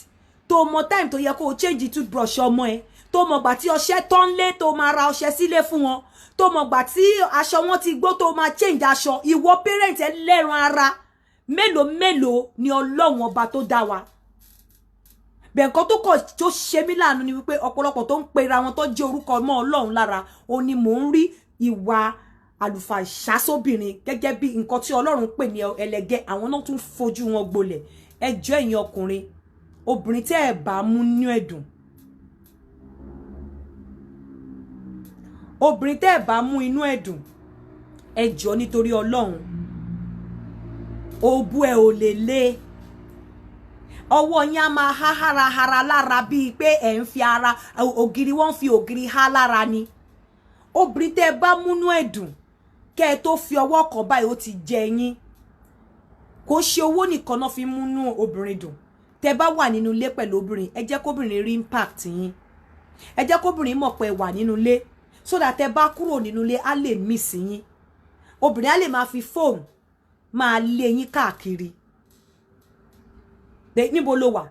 tó mọ time tó yẹ kó change toothbrush ọmọ ẹ, tó mọ gbà tí ọṣẹ tán lé tó máa ra ọṣẹ sílé fún wọn, tó mọ̀ gbà tí aṣọ wọn ti gbó tó máa change aṣọ ìwọ parent ẹlẹ́ran ara mélòó ni Ọlọ́run ọba tó dá wa bẹ́ẹ̀ nǹkan tó kọ̀ tó ṣe mí láàánú ni wípé ọ̀pọ̀lọpọ̀ tó ń pera wọn tó jẹ́ orúkọ mọ́ Ọlọ́run lára ó ní mò ń rí ìwà àlùfàǹṣá sóbìnrin gẹ́gẹ́ bí nǹkan tí Ọlọ́run pè ní ẹlẹgẹ́ àwọn náà tún fojú wọn gbolẹ̀ ẹjọ́ ẹ̀yin ọkùnrin obìnrin tẹ́ ẹ̀ bá mú nínú ẹ̀dùn obìnrin tẹ́ ẹ̀ bá mú inú ẹ̀dùn ẹjọ́ nítorí Ọlọ́run òbú ẹ̀ ò lè lé ọwọ́ yín á máa há harahara lára bíi pé ẹ̀ ń fi ara ògiri wọ́n fi ògiri há lára ni obìnrin tẹ́ ẹ bá múnú ẹ̀dùn kẹ́ ẹ tó fi ọwọ́ kan báyìí ó ti jẹ yín kò ṣe owó nìkan náà fi múnú obìnrin dùn tẹ́ bá wà nínú ilé pẹ̀lú obìnrin ẹ jẹ́ kóbìnrin rí impact yín ẹ jẹ́ kóbìnrin mọ̀ pé ẹ wà nínú ilé so that tẹ́ bá kúrò nínú ilé á lè miss yín obìnrin á lè máa fi fóònù máa lé yín káàkiri níbo ló wà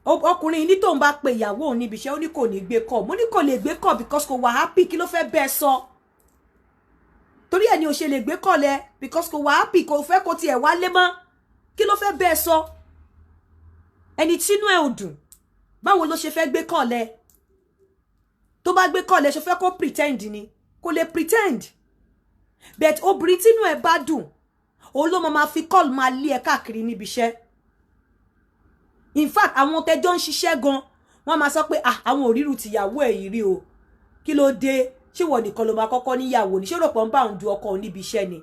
ọkùnrin ní tóun bá pe ìyàwó òun níbi iṣẹ́ ó ní kò ní gbé call mo ní kò lè gbé call because kò wà happy kí ló fẹ́ bẹ́ẹ̀ sọ torí ẹ̀ ni ò ṣe lè gbé call ẹ because kò wà happy kò fẹ́ kó tiẹ̀ wálé mọ́ kí ló fẹ́ bẹ́ẹ̀ sọ ẹni tínú ẹ̀ ò dùn báwo ló ṣe fẹ́ gbé call ẹ tó bá gbé call ẹ ṣe fẹ́ kó pretend ni kò lè pretend but obìnrin tínú ẹ̀ bá dùn òun ló máa fi call máa lé ẹ káàkiri níbi iṣẹ́ in fact àwọn tẹjọ́ ń ṣiṣẹ́ gan wọ́n máa sọ pé àwọn òríru tìyàwó ẹ̀ yìí rí o kí ló dé ṣé wọ́n nìkan ló máa kọ́kọ́ níyàwó ní ṣé rò pọ̀ ń bá òun du ọkọ òun níbi iṣẹ́ ni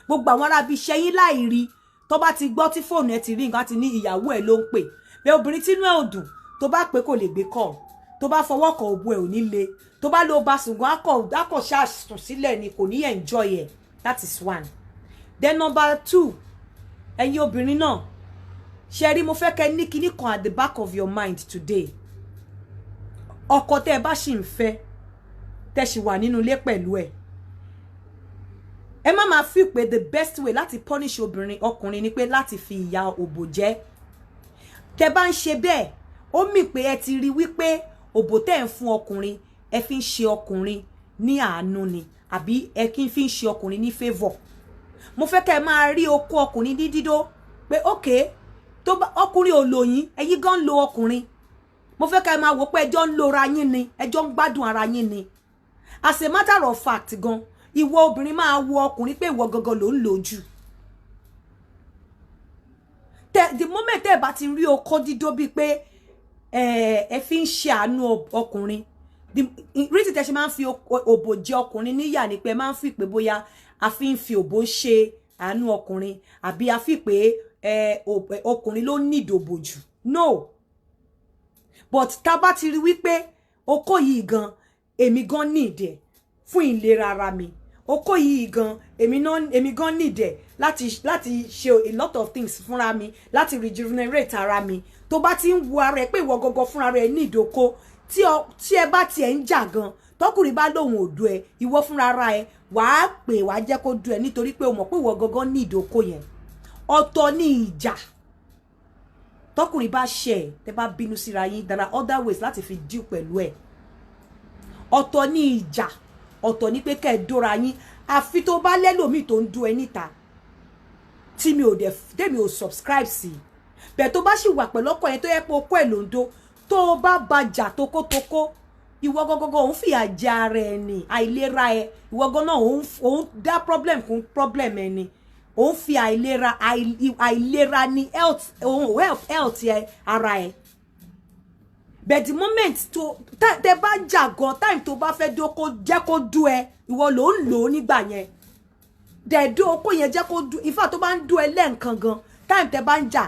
gbogbo àwọn ará ibi iṣẹ́ yín láì rí tó bá ti gbọ́ tí fóònù ẹ ti rí nǹkan ti ní ìyàwó ẹ̀ ló ń pè bẹ́ẹ̀ obìnrin tínú ẹ̀ ò dùn tó bá pé kò lè gbé call tó bá fọwọ́ kan òbu ẹ̀ ò ní le tó bá lo bá sùn gan akọ̀ ṣàṣùn sílẹ̀ ni kò ní enjoy ẹ̀ that is one. Then number 2 ẹ̀yin obìnrin náà ṣe rí mo fẹ́ kẹ́ ní kinní kan at the back of your mind today ọkọ tẹ́ ẹ bá ṣì ń fẹ́ tẹ́ ṣì wà nínú ilé pẹ̀lú ẹ̀ ẹ má máa fi pé the best way láti punish ọkùnrin ni pé láti fi ìyà òbò jẹ tẹ́ bá ń ṣe bẹ́ẹ̀ ó mì pé ẹ ti rí wípé òbò tẹ́ ń fún ọkùnrin ẹ fi ń ṣe ọkùnrin ní àánú ni àbí ẹ kí n fi ń ṣe ọkùnrin ní favour mo fẹ́ kẹ́ máa rí okó ọkùnrin ní dídó pé okay tó bá ọkùnrin ò lò yín ẹ̀yin gan lo ọkùnrin mo fẹ́ kẹ́ máa wò pé ẹjọ́ ń lo ra yín ni ẹjọ́ ń gbádùn ara yín ni as a matter of fact gan ìwọ obìnrin máa wo ọkùnrin pé ìwọ gangan ló ń lò jù the moment tẹ́ bá ti rí okó dídó bíi pé ẹ fi ń ṣe àánú ọkùnrin rí tẹ́ ṣe máa ń fi òbò jẹ ọkùnrin níyà ni pé máa ń fi pé bóyá a fi ń fi òbò ṣe àánú ọkùnrin àbí a fi pé ọkùnrin ló ní ìdòbò jù no but tá bá ti rí wípé okó yìí gan èmi gan ní ìdẹ fún ìlera ara mi okó yìí gan èmi gan ní ìdẹ láti ṣe a lot of things fúnra mi láti rejuvenate ara mi tó bá ti ń wo ara ẹ pé ìwọ gangan fúnra rẹ ní ìdókó tí ẹ bá tiẹ̀ ń jà gan tọkùnrin bá lóhun òdu ẹ ìwọ fúnra ara ẹ wàá pè wàá jẹ́ kó du ẹ nítorí pé o mọ̀ pé ìwọ gangan ní ìdókó yẹn ọ̀tọ̀ ní ìjà tọkùnrin bá ṣe ẹ tẹ́ bá bínú síra yín there are other ways láti fi deal pẹ̀lú ẹ ọ̀tọ̀ ní ìjà ọ̀tọ̀ ní pé kẹ́ ẹ dóra yín àfi tó bá lẹ́lòmíì tó ń dú ẹ níta tí mi ò subscribe sí bẹ́ẹ̀ tó bá sì wà pẹ̀lú ọkọ yẹn tó yẹ pé okó ẹ̀ ló ń dó tó bá bàjà tókótókó ìwọ gangan òun fìyà jẹ ara ẹ ní àìlera ẹ ìwọ gangan òun dá problem kún problem ẹ ní òun fi àìlera ní health ẹ ara ẹ but the moment tó tẹ bá jà gan time tó bá fẹ́ dó kó jẹ́ kó dú ẹ ìwọ ló ń lò ó nígbà yẹn dẹ̀ẹ́dó okó yẹn jẹ́ kó dú ìfà tó bá ń dú ẹ lẹ́ǹkan gan time tẹ bá ń jà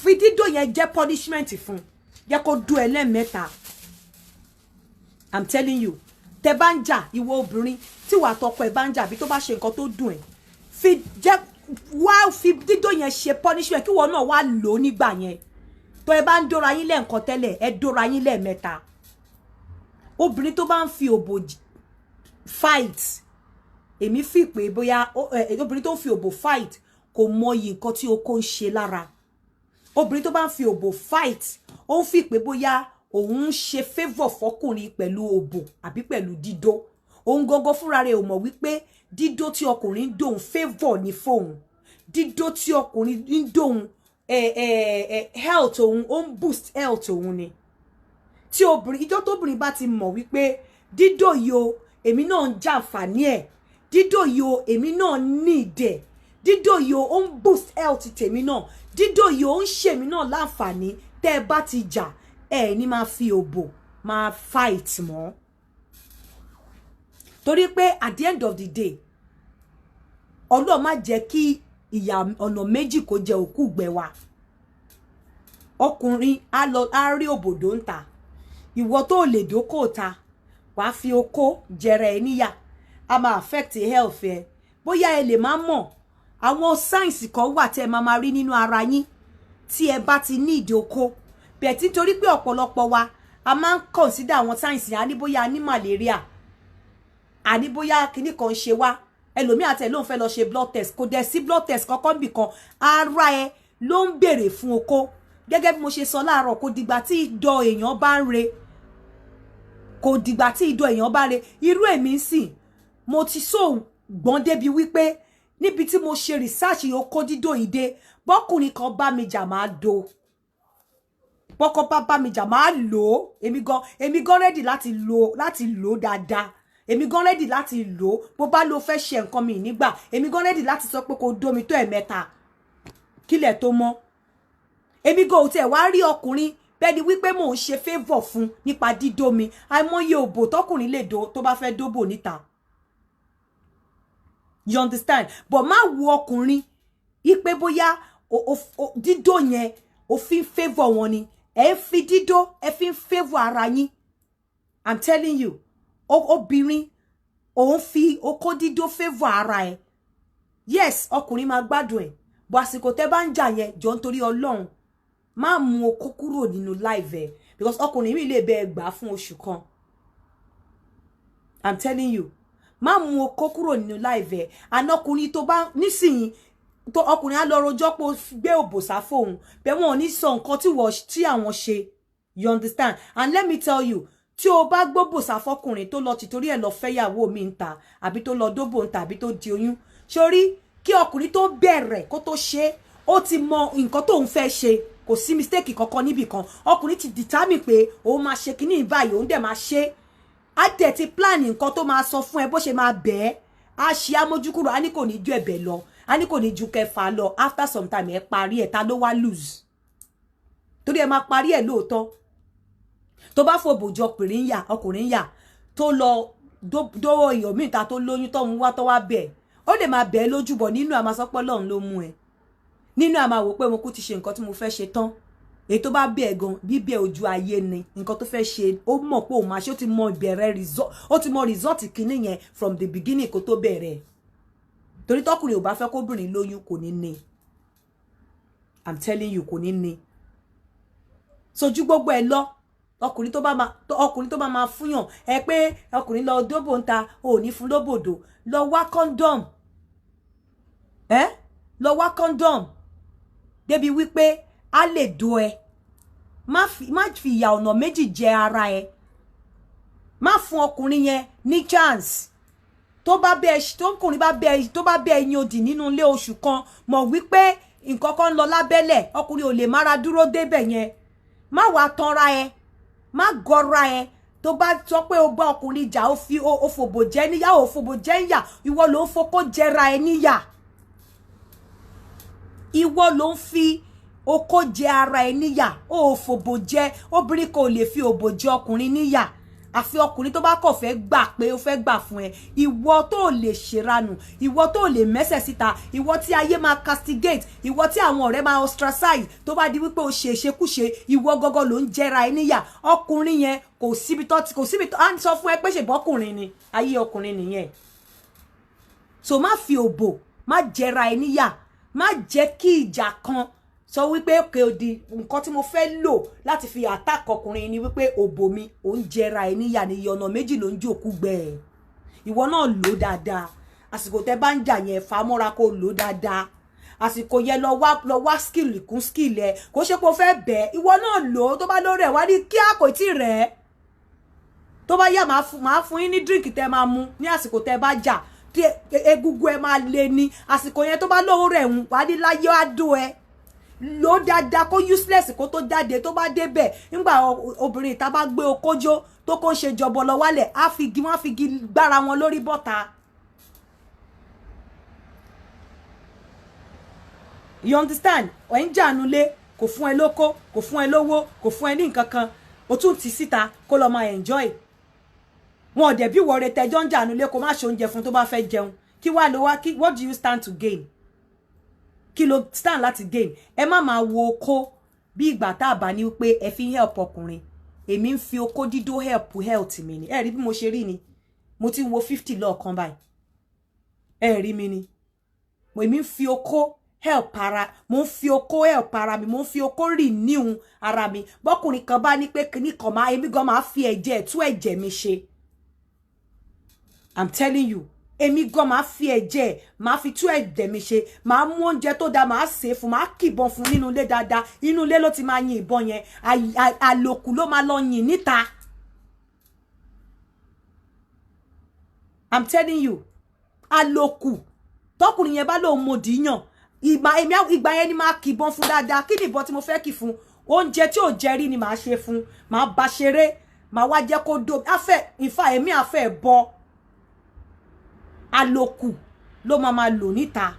fi dídó yẹn jẹ́ punishment fún jẹ́ kó dú ẹ lẹ́ẹ̀mẹ́ta I'm telling you tẹ bá ń jà ìwọ obìnrin tí wàá tọkọ ẹ bá ń jà bí tó bá ṣe nǹkan tó dùn ẹ fi dídó yẹn ṣe punishment kí wọn náà wá lò ó nígbà yẹn tó ẹ bá ń dóra yín lẹ́ẹ̀kan tẹ́lẹ̀ ẹ dóra yín lẹ́ẹ̀mẹ́ta obìnrin tó bá ń fi òbò fight èmi fi pé bóyá obìnrin tó ń fi òbò fight kò mọyì nǹkan tí okó ń ṣe lára obìnrin tó bá ń fi òbò fight ó ń fi pé bóyá òun ń ṣe favour fọkùnrin pẹ̀lú òbò àbí pẹ̀lú dídó òun gogo fúnra rẹ̀ ò mọ̀ wípé dídó tí ọkùnrin dóhun favour ní fóun, dídó tí ọkùnrin ń dóhun health òun ó ń boost health òun ni. Tí obìnrin ìjọ tóbìnrin bá ti mọ̀ wípé dídó yìí o èmi náà ń jàǹfààní ẹ̀, dídó yìí o èmi náà need ẹ̀, dídó yìí o ó ń boost health tèmi náà, dídó yìí o ń ṣèmi náà láǹfààní, tẹ́ ẹ bá ti jà ẹ ní máa fi òbò máa fight mọ́. Torí pé at the end of the day Ọlọ́run má jẹ́ kí ìyà ọ̀nà méjì kó jẹ òkú gbẹ wa. Ọkùnrin á rí òbòdó ń ta, ìwọ tó lè dókò ta wàá fi okó jẹrẹ ẹ níyà, a máa affect health ẹ. Bóyá ẹ lè má mọ̀ àwọn sáyẹ̀nsì kan wà tẹ́ ẹ máa rí nínú ara yín tí ẹ bá ti ní ìdí okó. Bẹ́ẹ̀ tí torí pé ọ̀pọ̀lọpọ̀ wa a máa ń consider àwọn sáyẹ̀nsì a ní bóyá a ní malaria, a ní bóyá kíní kan ṣe wá, ẹlòmíì àti ẹ̀ ló ń fẹ́ lọ ṣe blood test, kò dẹ̀ sí blood test kankan bì kan, ara ẹ ló ń béèrè fún okó. Gẹ́gẹ́ bí mo ṣe sọ láàárọ̀, kò dìgbà tí ìdọ̀ èèyàn bá ń re, kò dìgbà tí ìdọ̀ èèyàn bá re. Irú èmi ń sìn, mo ti so gbọ́n débi wípé níbi tí mo ṣe research okó dídò yìí dé, bọ́kùnrin kan bá mi jà máa do, bọ́kọ bá mi jà máa lò ó, èmi gan ready láti lò dáadáa, èmi gan ready láti lò ó. Bó bá lo fẹ́ ṣe nǹkan mi nígbà, èmi gan ready láti sọ pé kó dómi tó ẹ̀mẹ́ta kílẹ̀ tó mọ́. Èmi gan ò tiẹ̀ wá rí ọkùnrin bẹ́ẹ̀ ni wípé mò ń ṣe favour fún nípa dídó mi. Àìmọye òbò tọkùnrin lè dó tó bá fẹ́ dóbò níta. You understand? But má wo ọkùnrin ipe bóyá dídó yẹn ó fi favour wọn ni. Ẹ fi dídó, ẹ fi favour ara yín. I'm telling you. Obìnrin òun fi okó dídó favour ara ẹ. Yes, ọkùnrin máa gbádùn ẹ̀. But àsìkò tẹ́ bá ń jà yẹn jọ nítorí Ọlọ́run má mú okó kúrò nínú life ẹ, because ọkùnrin mi lè bẹ gbà fún oṣù kan. I'm telling you. Má mú okó kúrò nínú life ẹ. Àná ọkùnrin tó bá nísìnyí tó ọkùnrin á lọ rojọ́ pé ó gbé òbòsà fóun, bẹ́ẹ̀ wọn ò ní sọ nǹkan tí àwọn ṣe. You understand? And let me tell you, tí o bá gbóbòsà fọkùnrin tó lọ tìtorí ẹ̀ lọ fẹ́yàwó mi ń ta, àbí tó lọ dóbò ń ta, àbí tó di oyún, sórí kí ọkùnrin tó bẹ̀rẹ̀ kó tó ṣe, ó ti mọ nǹkan tó ń fẹ́ ṣe, kò sí mistake kankan níbì kan. Ọkùnrin ti determine pé òun máa ṣe kíní báyìí, òun dẹ̀ máa ṣe. Á dẹ̀ ti plan nǹkan tó máa sọ fún ẹ bó ṣe máa bẹ̀ ẹ́. Á ṣe amójúkúrò, á ní kò ní ju ẹ̀bẹ̀ lọ, á ní kò ní ju kẹfà lọ. After some time ẹ parí ẹ̀, ta ló wá lose? Torí ẹ máa parí ẹ̀ lóòótọ́. Tó bá fòbòjọ ọkùnrin yà tó lọ dówó èèyàn míì ta tó lóyún tó ń wá tó wá bẹ̀, ó lè máa bẹ̀ ẹ́ lójúbọ̀ nínú àmà sọpọ̀ lọ́run ló mú ẹ, nínú àmà wò pé mo kú ti ṣe nǹkan tí mo fẹ́ ṣe tán. Èyí tó bá bẹ̀ gan bíbẹ̀ ojú ayé ni nǹkan tó fẹ́ ṣe, ó mọ̀ pé òun máa ṣe, ó ti mọ ìbẹ̀rẹ̀ result, ó ti mọ result kìíní yẹn from the beginning kó tó bẹ̀rẹ̀. Torí tọkùnrin ò bá fẹ́ kóbìnrin lóyún kò ní ní. I'm telling you, kò ní ní. Sojú gbogbo ẹ lọ. Ọkùnrin tó bá máa fúnyàn ẹ pé ọkùnrin lọ dóbò ń ta, ò ní fún lóbòdò, lọ wá condom. Lọ wá condom. Débi wípé a lè do ẹ. Má fi ìyà ọ̀nà méjì jẹ ara ẹ. Má fún ọkùnrin yẹn ní chance. Tó bá bẹ ẹyin òdì nínú ilé oṣù kan, mọ̀ wípé nǹkan kan lọ lábẹ́lẹ̀, ọkùnrin ò lè mára dúró débẹ̀ yẹn. Má wá tanra ẹ. Má gọra ẹ. Tó bá sọ pé o bá ọkùnrin jà, ó fòbò jẹ níyà, ó fòbò jẹ níyà, ìwọ ló ń fokó jẹra ẹ níyà. Ìwọ ló ń fi okó jẹ ara ẹ níyà, ó fòbò jẹ. Obìnrin kò lè fi òbò jẹ ọkùnrin níyà. Àfi ọkùnrin tó bá kọ̀ fẹ́ gbà pé ó fẹ́ gbà fún ẹ. Ìwọ tó lè ṣèrànù, ìwọ tó lè mẹ́sẹ̀ síta, ìwọ tí ayé máa castigate, ìwọ tí àwọn ọ̀rẹ́ máa ostracize, tó bá di wípé o ṣe ìṣekúṣe, ìwọ gọ́gọ́ ló ń jẹra ẹ níyà. Ọkùnrin yẹn kò síbi tó á ń sọ fún ẹ pé ṣèbọ́ ọkùnrin ni, ayé ọkùnrin nìyẹn. So má fi òbò, má jẹra ẹ níyà, má jẹ́ kí ìjà kan sọ wípé òkè òdì nǹkan tí mo fẹ́ lò láti fi attack ọkùnrin ni wípé òbò mi ò ń jẹra ẹ níyà ní ọ̀nà méjì ló ń jòkú gbẹ ẹ. Ìwọ náà lò dáadáa. Àsìkò tẹ́ bá ń jà yẹn fà mọ́ra kó lò dáadáa. Àsìkò yẹn lọ wá skill kún skill ẹ. Kò ṣe pé o fẹ́ bẹ̀, ìwọ náà lò tó bá lórí ẹ̀ wá ní kí a kò tí rẹ̀. tó bá yá máa fún yín ní drink tẹ́ máa mu ní àsìkò tẹ́ bá jà tí egungun ẹ máa le ní àsìkò yẹn tó bá lówó rẹ̀ ń wá ní láyé á dó ẹ ló dáadáa kó useless kó tó jáde tó bá débẹ̀ nígbà obìnrin ìta bá gbé okójó tó kó ń ṣe jọbọ lọ wálẹ̀ á figi wọ́n á figi gbára wọn lórí bọ́ta. You understand? ẹ̀ ń jà nulẹ̀ kò fún ẹ lóko kò fún ẹ lówó kò fún ẹ ní nǹkan kan o tún ti síta kó lọ máa enjoy wọn ò dẹ̀ bí wọ̀ọ́rẹ́ tẹjọ́ ń jà nulẹ̀ kó má ṣe oúnjẹ fún tó bá fẹ́ jẹun kí wàá lọ wá kí what do you stand to gain kí ló stand láti gain ẹ má máa wo okó bí ìgbà tá a bá ní pé ẹ fi help ọkùnrin èmi ń fi okó dídó help health mi ni ẹ rí bí mo ṣe rí ni mo ti wo 50 lọ́ọ̀kan báyìí ẹ rí mi ni èmi ń fi okó help ara mo ń fi okó help ara mi mo ń fi okó renew ara mi bọ́kùnrin kan bá ní pé kíní kan máa èmi gan máa fi ẹ̀jẹ̀ tú ẹ̀jẹ̀ mi ṣe I'm telling you èmi gan máa fi ẹ̀jẹ̀ máa fi tú ẹ̀jẹ̀ mi ṣe máa mú oúnjẹ tó dáa máa sè fún máa kìbọn fún nínú ilé dáadáa inú ilé ló ti máa yin ìbọn yẹn àlòkù ló máa lọ yin níta I'm telling you àlòkù tọkùnrin yẹn bá lóun mòdì yàn ìgbà yẹn ni máa kìbọn fún dáadáa kí ni ìbọn tí mo fẹ́ kì fún oúnjẹ tí ò jẹ rí ni màá ṣe fún màá bá ṣeré màá wá jẹ́ kó dó afẹ́ ìfà èmi àfẹ́ bọ́ àlòkù ló máa lò níta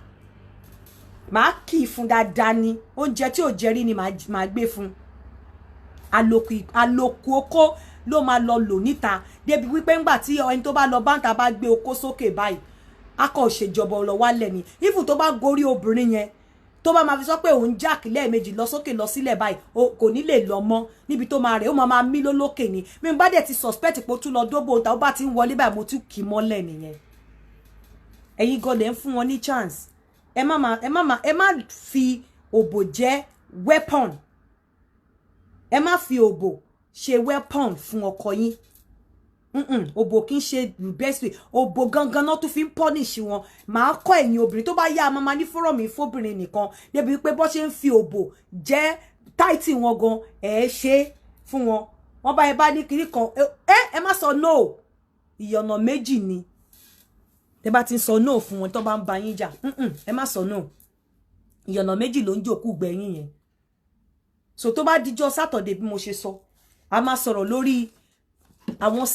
màá kì í fún dáadáa ni oúnjẹ tí ò jẹ rí ni màá gbé fún àlòkù okó ló máa lọ lò níta débi wípé ńgbà tí ẹni tó bá lọ báńtà bá gbé okó sókè báyìí akọ òṣèjọba ọlọ wálẹ̀ ni even tó bá gorí obìnrin yẹn tó bá máa fi sọ pé òun jack lẹ́ẹ̀mejì lọ sókè lọ sílẹ̀ báyìí kò ní lè lọ mọ́ níbi tó máa rẹ̀ ó máa mí lólókè ni mi bá dẹ̀ ti suspect pé ó tún lọ dóbò ta ó bá ti ń wọlé báyìí mo tún kì í mọ́lẹ̀ nìyẹn ẹ̀yin gan lè ń fún wọn ní chance ẹ má fi òbò jẹ́ weapon ẹ má fi òbò ṣe weapon fún ọkọ yín òbò kì í ṣe the best way òbò gangan náà tún fi ń punish wọn màá kọ́ ẹ̀yin obìnrin tó bá yá mama ní fọ́rọ̀ mi fóbìnrin nìkan débi pé bó ṣe ń fi òbò jẹ́ táìtì wọn gan ṣe fún wọn wọn bá ní kiri kan ẹ má sọ no ìyọ̀nà méjì ni tẹ́ bá ti ń sọ no fún wọn tó bá ń ba yín jà ẹ má sọ no ìyọ̀nà méjì ló ń jòkú gbẹ̀yìn yẹn so tó bá dijọ́ Saturday bí mo ṣe sọ a máa sọ̀rọ̀ lórí àwọn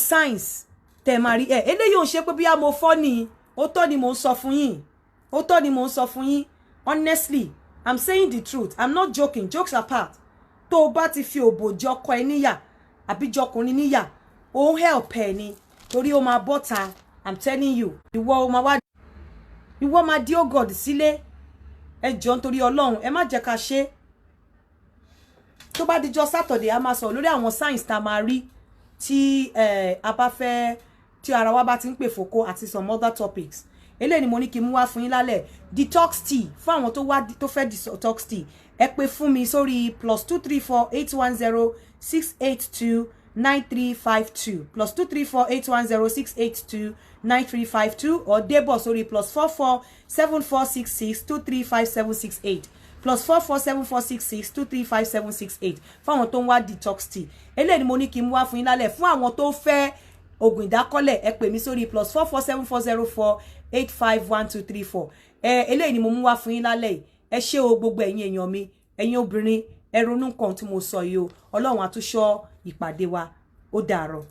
signs tẹ́ máa rí eléyìí ò ṣe pé bí a mo fọ́ ni ó tọ́ ni mò ń sọ fún yín ó tọ́ ni mò ń sọ fún yín honestly I'm saying the truth I'm not joking jokes apart tó o bá ti fi òbò jọkọ ẹ níyà àbí jọkùnrin níyà ó ń help ẹ ni torí ó máa bọ́ta I'm telling you ìwọ máa dí ó God sílé ẹ jọ̀ọ́ nítorí Ọlọ́run ẹ má jẹ́ ká ṣe tó bá dijọ́ Saturday a máa sọ lórí àwọn signs tá máa rí tí a bá fẹ́ tí ara wa bá ti ń pè fòkó àti some other topics eléyìí ni mo ní kí n mú wá fún yín lálẹ́ detox tea fún àwọn tó fẹ́ detox tea ẹ pè fún mi sórí +234 810 682 9352 +234 810 682 9352 or Debo sórí +44 7466 235768 +44 7466 235768 fún àwọn tó ń wá detox tea eléyìí ni mo ní kí n mú wá fún yín lálẹ́ fún àwọn tó fẹ́ ògùn ìdákọ́lẹ̀ ẹ pè mí sórí +44 7404 851234 eléyìí ni mo mú wá fún yín lálẹ́ yìí ẹ ṣé o gbogbo ẹ̀yin èèyàn mi ẹ̀yin obìnrin ẹ ronú kan tí mo sọ yìí o Ọlọ́run á tún ṣọ́ ìpàdé wa ó dàárọ̀.